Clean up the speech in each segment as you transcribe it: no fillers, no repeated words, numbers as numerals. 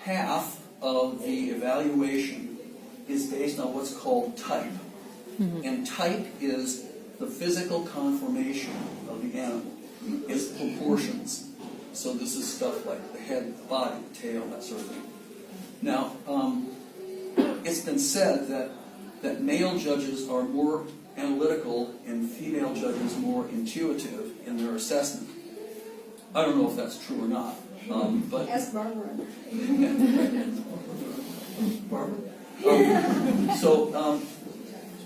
half of the evaluation is based on what's called type. And type is the physical conformation of the animal, its proportions. So this is stuff like the head, the body, the tail, that sort of thing. Now, it's been said that male judges are more analytical and female judges more intuitive in their assessment. I don't know if that's true or not. But Ask Barbara. Barbara.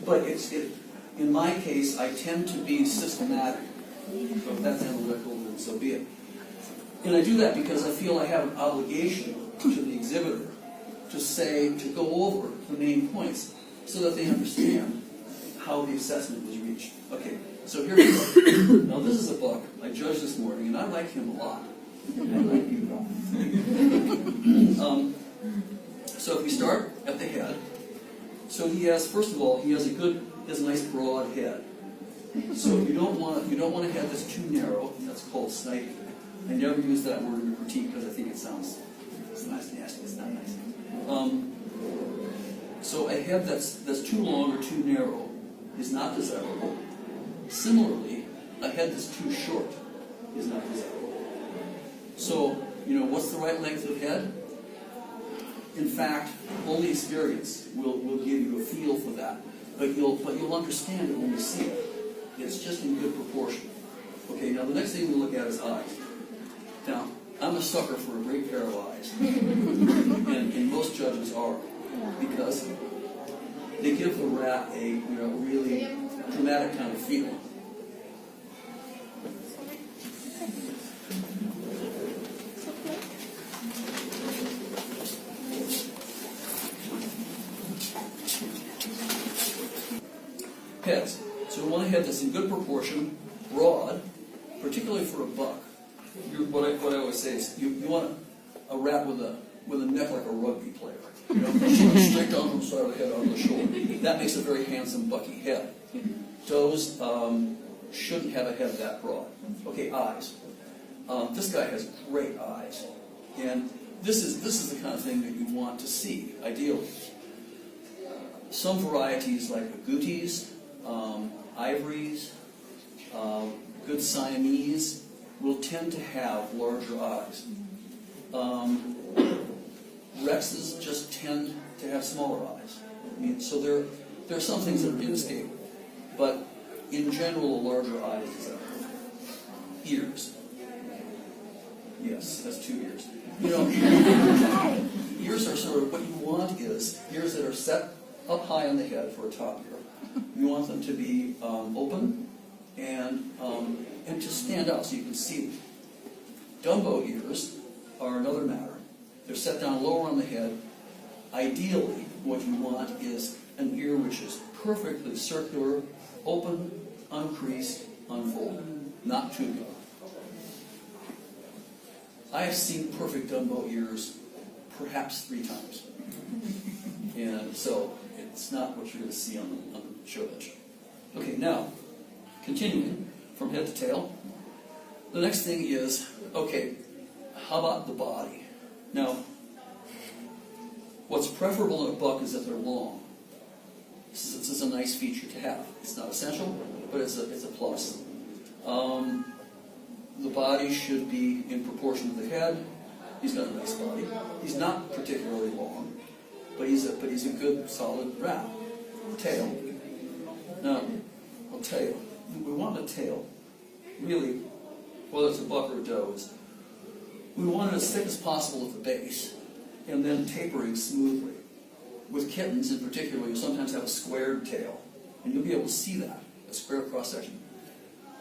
But in my case, I tend to be systematic. So if that's analytical, then so be it. And I do that because I feel I have an obligation to the exhibitor to go over the main points so that they understand how the assessment was reached. Okay, so here we go. Now this is a buck I judged this morning, and I like him a lot. I like you, Bob. So if we start at the head, so he has, first of all, he has a nice broad head. So you don't want a head that's too narrow. That's called sniping. I never use that word in a critique because I think it's nasty. It's not nice. So a head that's too long or too narrow is not desirable. Similarly, a head that's too short is not desirable. So, what's the right length of head? In fact, only experience will give you a feel for that. But you'll understand it when you see it. It's just in good proportion. Okay, now the next thing we look at is eyes. Now, I'm a sucker for a great pair of eyes. and most judges are. Because they give the rat a really dramatic kind of feeling. Heads. So we want a head that's in good proportion, broad, particularly for a buck. What I always say is you want a rat with a neck like a rugby player. Straight down from the side of the head onto the shoulder. That makes a very handsome bucky head. Does shouldn't have a head that broad. Okay, eyes. This guy has great eyes, and this is the kind of thing that you want to see, ideally. Some varieties like agoutis, ivories, good Siamese will tend to have larger eyes. Rexes just tend to have smaller eyes. So there are some things that are inescapable, but in general, a larger eye is desirable. Ears. Yes, that's 2 ears. Ears are sort of what you want is ears that are set up high on the head for a top ear. You want them to be open and to stand out so you can see them. Dumbo ears are another matter. They're set down lower on the head. Ideally, what you want is an ear which is perfectly circular, open, uncreased, unfolded, not too big. I have seen perfect Dumbo ears perhaps 3 times. And so it's not what you're going to see on the show bench. Okay, now, continuing from head to tail, the next thing is, okay, how about the body? Now, what's preferable in a buck is that they're long. This is a nice feature to have. It's not essential, but it's a plus. The body should be in proportion to the head. He's got a nice body. He's not particularly long, but he's a good, solid rat. Tail. Now, I'll tell you, we want a tail. Really, whether it's a buck or a doe, we want it as thick as possible at the base, and then tapering smoothly. With kittens in particular, you sometimes have a squared tail, and you'll be able to see that, a square cross-section.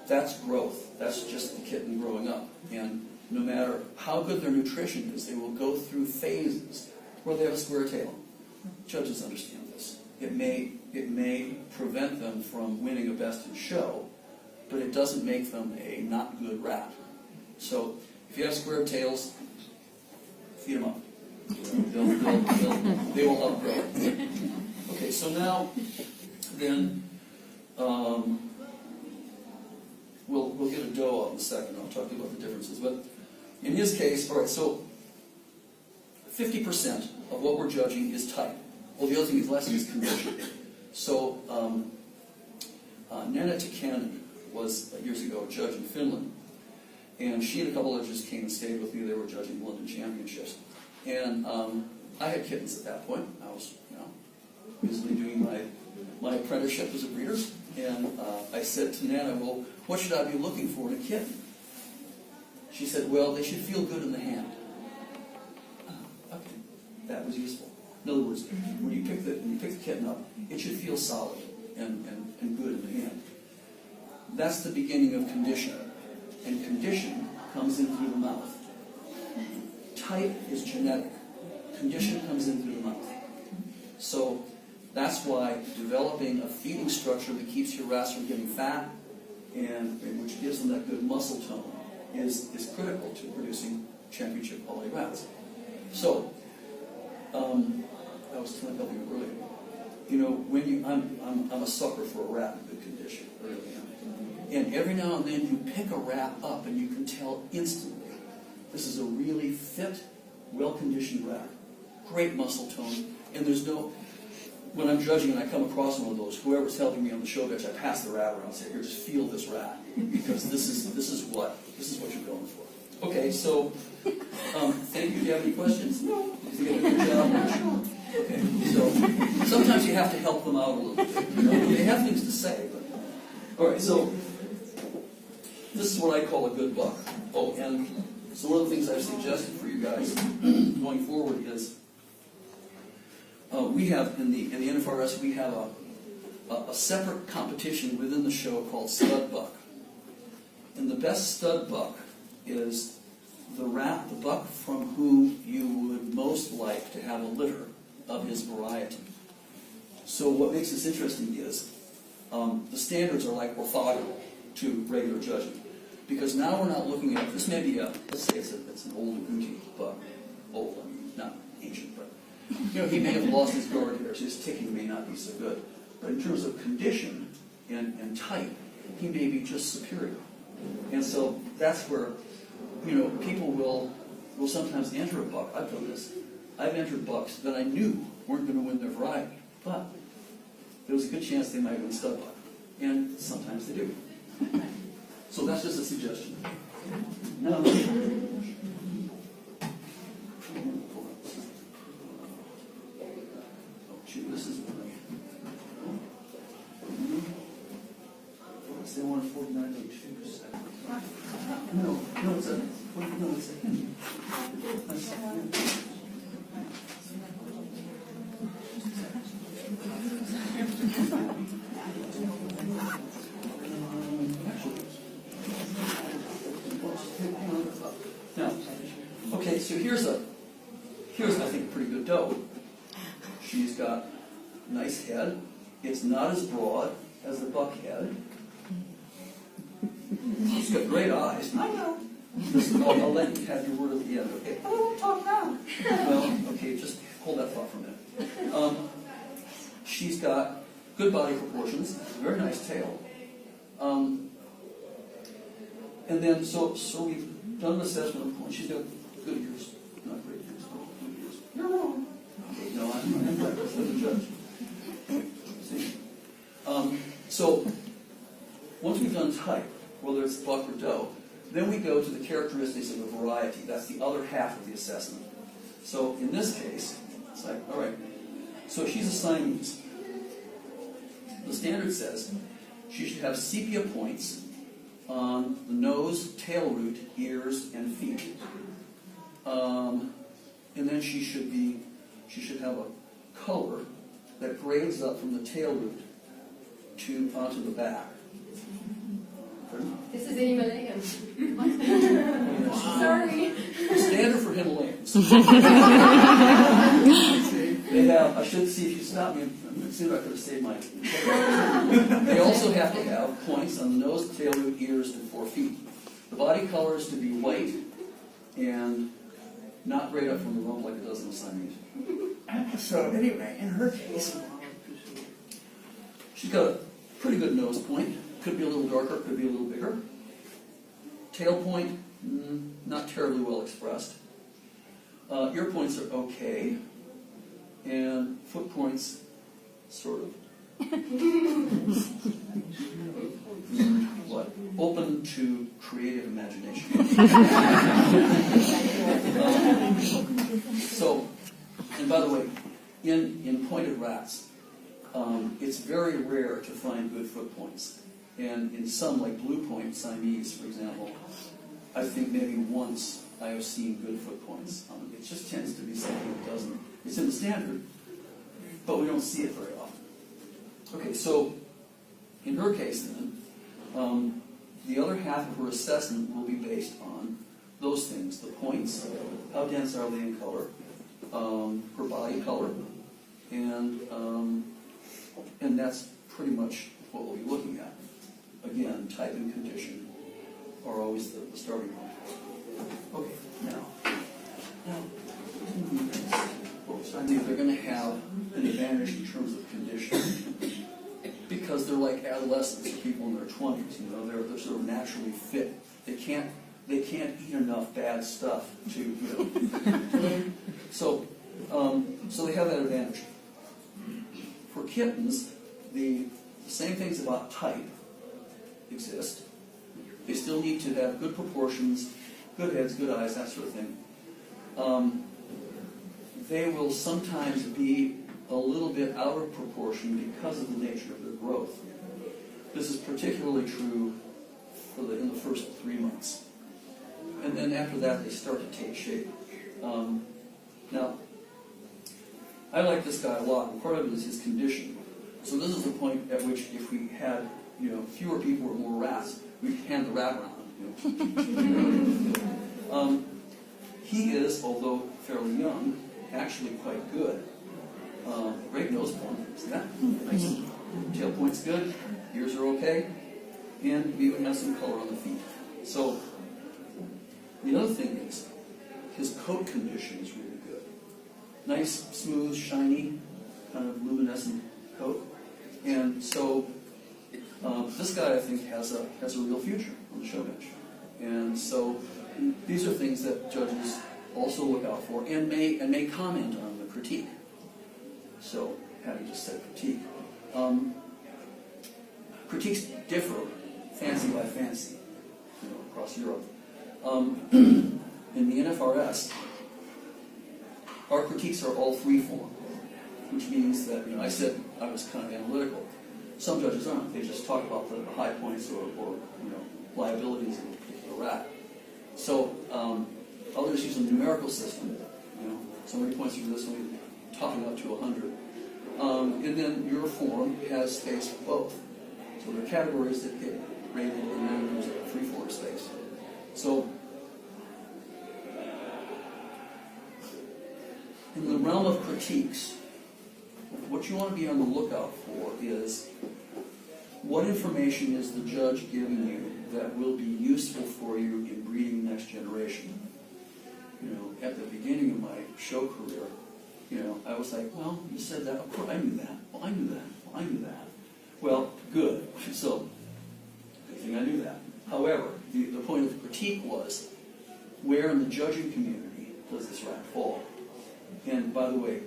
That's growth. That's just the kitten growing up. And no matter how good their nutrition is, they will go through phases where they have a square tail. Judges understand this. It may prevent them from winning a best in show, but it doesn't make them a not good rat. So if you have square tails, feed them up. They will outgrow. Okay, so now, then, we'll get a doe out in a second. I'll talk to you about the differences. But in his case, all right, so 50% of what we're judging is type. Well, the other thing is less is condition. So Nana Tikkanen was years ago a judge in Finland, and she and a couple of judges came and stayed with me. They were judging London Championships, and I had kittens at that point. I was, busily doing my apprenticeship as a breeder, and I said to Nana, "Well, what should I be looking for in a kitten?" She said, "Well, they should feel good in the hand." Okay, that was useful. In other words, when you pick the kitten up, it should feel solid and good in the hand. That's the beginning of condition, and condition comes in through the mouth. Type is genetic. Condition comes in through the mouth. So that's why developing a feeding structure that keeps your rats from getting fat and which gives them that good muscle tone is critical to producing championship quality rats. So I was telling you earlier, when I'm a sucker for a rat in good condition, really am. And every now and then you pick a rat up and you can tell instantly this is a really fit, well-conditioned rat, great muscle tone, and there's no. When I'm judging and I come across one of those, whoever's helping me on the show bench, I pass the rat around and say, "Here, just feel this rat, because this is what you're going for." Okay, so thank you. Do you have any questions? No. Did you get a good job? Okay, so sometimes you have to help them out a little bit. They have things to say, but all right. So this is what I call a good buck. Oh, and so one of the things I've suggested for you guys going forward is. We have in the NFRS we have a separate competition within the show called Stud Buck, and the best stud buck is the buck from whom you would most like to have a litter of his variety. So what makes this interesting is the standards are like orthogonal to regular judging, because now we're not looking at this. May be let's say it's an old agouti buck, old, not ancient, but. He may have lost his guard hairs, his ticking may not be so good. But in terms of condition and type, he may be just superior. And so that's where, people will sometimes enter a buck. I've done this. I've entered bucks that I knew weren't going to win their variety, but there was a good chance they might win stud buck. And sometimes they do. So that's just a suggestion. Now, this is one. Say 149.2%. No, it's a hint. Now, okay, so here's I think a pretty good doe. She's got a nice head. It's not as broad as the buck head. She's got great eyes. I know. I'll let you have your word at the end, okay? I won't talk now. Well, okay, just hold that thought for a minute. She's got good body proportions, very nice tail. And then, so we've done an assessment of points. She's got good ears, not great ears, but good ears. You're wrong. Okay, no, I'm right. That's the judge. See? So, once we've done type, whether it's buck or doe, then we go to the characteristics of the variety. That's the other half of the assessment. So, in this case, it's like, all right, so she's a Siamese. The standard says she should have sepia points on the nose, tail root, ears, and feet. And then she should have a color that grades up from the tail root onto the back. This is a Himalayan. Sorry. The standard for Himalayans. They have, I should see if you stop me, I'm going to see if I could have saved my. They also have to have points on the nose, tail root, ears, and 4 feet. The body color is to be white and not grayed up from the rump like it does in the Siamese. So anyway, in her case, she's got a pretty good nose point. Could be a little darker, could be a little bigger. Tail point, not terribly well expressed. Ear points are okay, and foot points, sort of. What? Open to creative imagination. So, and by the way, in pointed rats, it's very rare to find good foot points. And in some, like blue point Siamese, for example, I think maybe once I have seen good foot points. It just tends to be something that doesn't, it's in the standard, but we don't see it very often. Okay, so in her case then, the other half of her assessment will be based on those things, the points, how dense are they in color, her body color, and that's pretty much what we'll be looking at. Again, type and condition are always the starting point. Okay, now, I think they're going to have an advantage in terms of condition because they're like adolescents or people in their 20s. You know, they're sort of naturally fit. They can't eat enough bad stuff to, you know. So they have that advantage. For kittens, the same things about type exist. They still need to have good proportions, good heads, good eyes, that sort of thing. They will sometimes be a little bit out of proportion because of the nature of their growth. This is particularly true in the first 3 months. And then after that, they start to take shape. Now, I like this guy a lot, and part of it is his condition. So this is the point at which if we had, you know, fewer people or more rats, we'd hand the rat around. You know. He is, although fairly young, actually quite good. Great nose point, see that? Nice. Tail point's good, ears are okay, and we even have some color on the feet. So, the other thing is, his coat condition is really good. Nice, smooth, shiny, kind of luminescent coat. And so, this guy, I think, has a real future on the show bench. And so, these are things that judges also look out for and may comment on the critique. So, having just said critique, critiques differ fancy by fancy, you know, across Europe. In the NFRS, our critiques are all free-form, which means that, you know, I said I was kind of analytical. Some judges aren't. They just talk about the high points or you know, liabilities of a particular rat. So others use a numerical system. You know, so many points for this one, topping up to 100. And then your form has space for both. So there are categories that get rated, and then there's a free-form space. So in the realm of critiques, what you want to be on the lookout for is what information is the judge giving you that will be useful for you in breeding the next generation. You know, at the beginning of my show career, you know, I was like, well, you said that. Of course, I knew that. Well, I knew that. Well, I knew that. Well, good. So, good thing I knew that. However, the point of the critique was, where in the judging community does this rat fall? And by the way,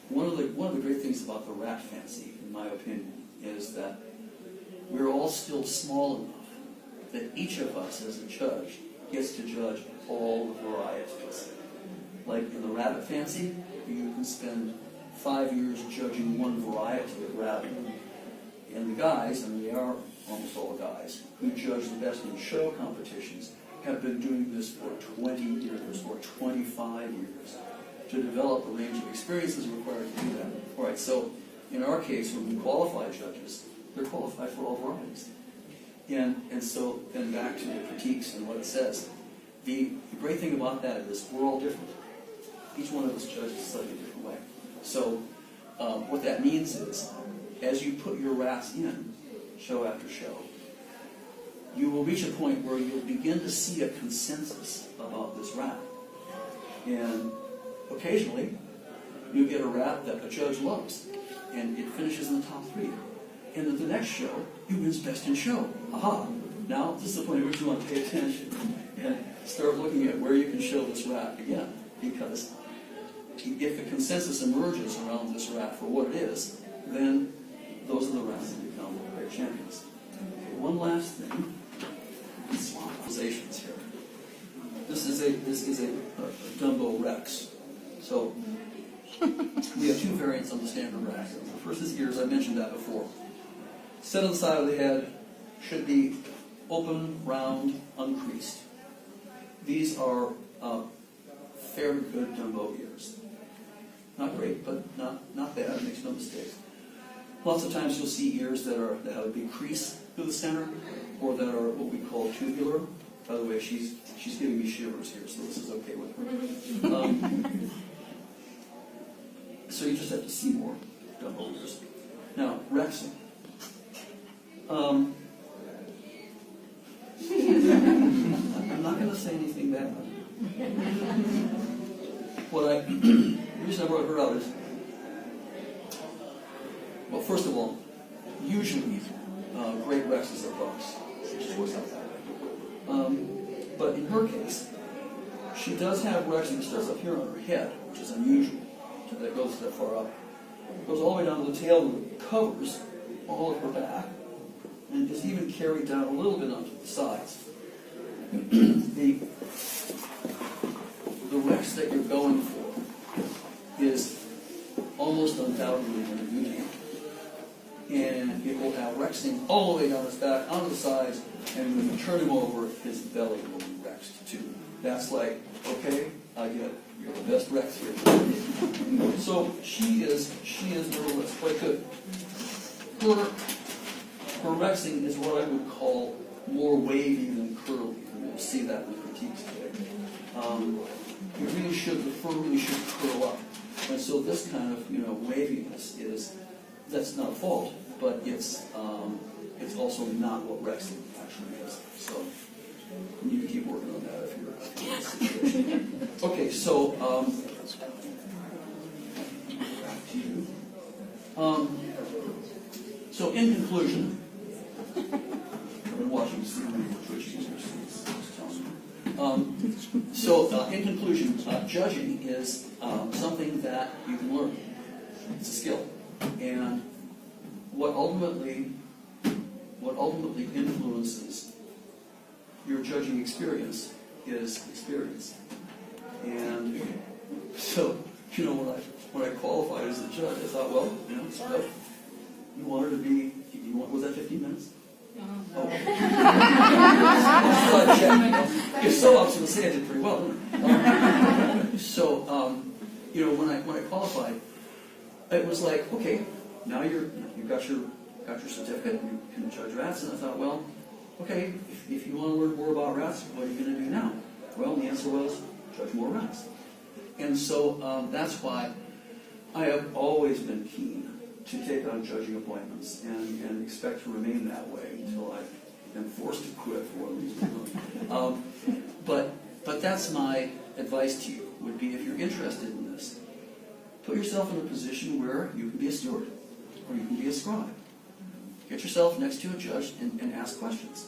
one of the great things about the rat fancy, in my opinion, is that we're all still small enough that each of us, as a judge, gets to judge all the varieties. Like in the rabbit fancy, you can spend 5 years judging one variety of rabbit. And the guys, and they are almost all guys, who judge the best in show competitions, have been doing this for 20 years or 25 years to develop a range of experiences required to do that. All right, so in our case, when we qualify judges, they're qualified for all varieties. And so then back to the critiques and what it says. The great thing about that is we're all different. Each one of us judges a slightly different way. So what that means is, as you put your rats in, show after show, you will reach a point where you'll begin to see a consensus about this rat. And occasionally, you get a rat that a judge loves, and it finishes in the top 3. And at the next show, you wins best in show. Aha! Now, this is the point at which you want to pay attention and start looking at where you can show this rat again, because if a consensus emerges around this rat for what it is, then those are the rats that become great champions. Okay, one last thing. Swampizations here. This is a Dumbo Rex. So we have two variants of the standard rack. The first is ears. I mentioned that before. Set on the side of the head should be open, round, uncreased. These are fairly good Dumbo ears. Not great, but not bad. Makes no mistake. Lots of times you'll see ears that have a big crease through the center, or that are what we call tubular. By the way, she's giving me shivers here, so this is okay with her. So you just have to see more Dumbo ears. Now, Rexing. I'm not going to say anything bad. The reason I brought her out is, well, first of all, usually great Rexes are bucks. It just works out that way. But in her case, she does have Rexing that starts up here on her head, which is unusual. That goes that far up. It goes all the way down to the tail, and it covers all of her back, and is even carried down a little bit onto the sides. The Rex that you're going for is almost undoubtedly going to be, and it will have Rexing all the way down his back, onto the sides, and when you turn him over, his belly will be Rexed too. That's like, okay, I get it. You're the best Rex here. So she is nevertheless quite good. Her Rexing is what I would call more wavy than curly. And you'll see that in the critiques today. The fur really should curl up. And so this kind of waviness that's not a fault, but it's also not what Rexing actually is. So you need to keep working on that if you're in this situation. Okay, so back to you. So in conclusion, I've been watching so many twitching exercises. In conclusion, judging is something that you can learn. It's a skill, and what ultimately influences your judging experience is experience. And so, when I qualified as a judge, I thought, well, so you wanted to be, was that 15 minutes? Oh. If so, I was going to say I did pretty well. When I qualified, it was like, okay, now you've got your certificate, you can judge rats, and I thought, well, okay, if you want to learn more about rats, what are you going to do now? Well, the answer was, judge more rats. And so that's why I have always been keen to take on judging appointments and expect to remain that way until I am forced to quit for one reason or another. But that's my advice to you, would be if you're interested in this, put yourself in a position where you can be a steward or you can be a scribe. Get yourself next to a judge and ask questions.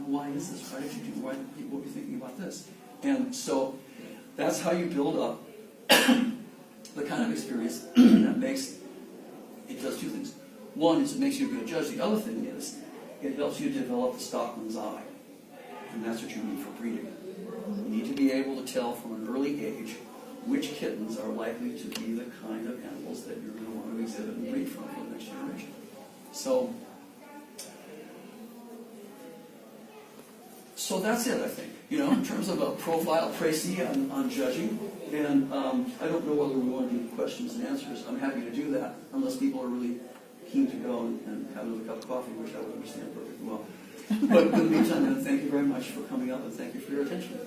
Why is this? Why did you do? What were you thinking about this? And so that's how you build up the kind of experience that does two things. One is it makes you a good judge. The other thing is it helps you develop the stockman's eye. And that's what you need for breeding. You need to be able to tell from an early age which kittens are likely to be the kind of animals that you're going to want to exhibit and breed from for the next generation. So that's it, I think. In terms of a profile précis on judging. And I don't know whether we want to do questions and answers. I'm happy to do that, unless people are really keen to go and have another cup of coffee, which I would understand perfectly well. But in the meantime, thank you very much for coming up, and thank you for your attention.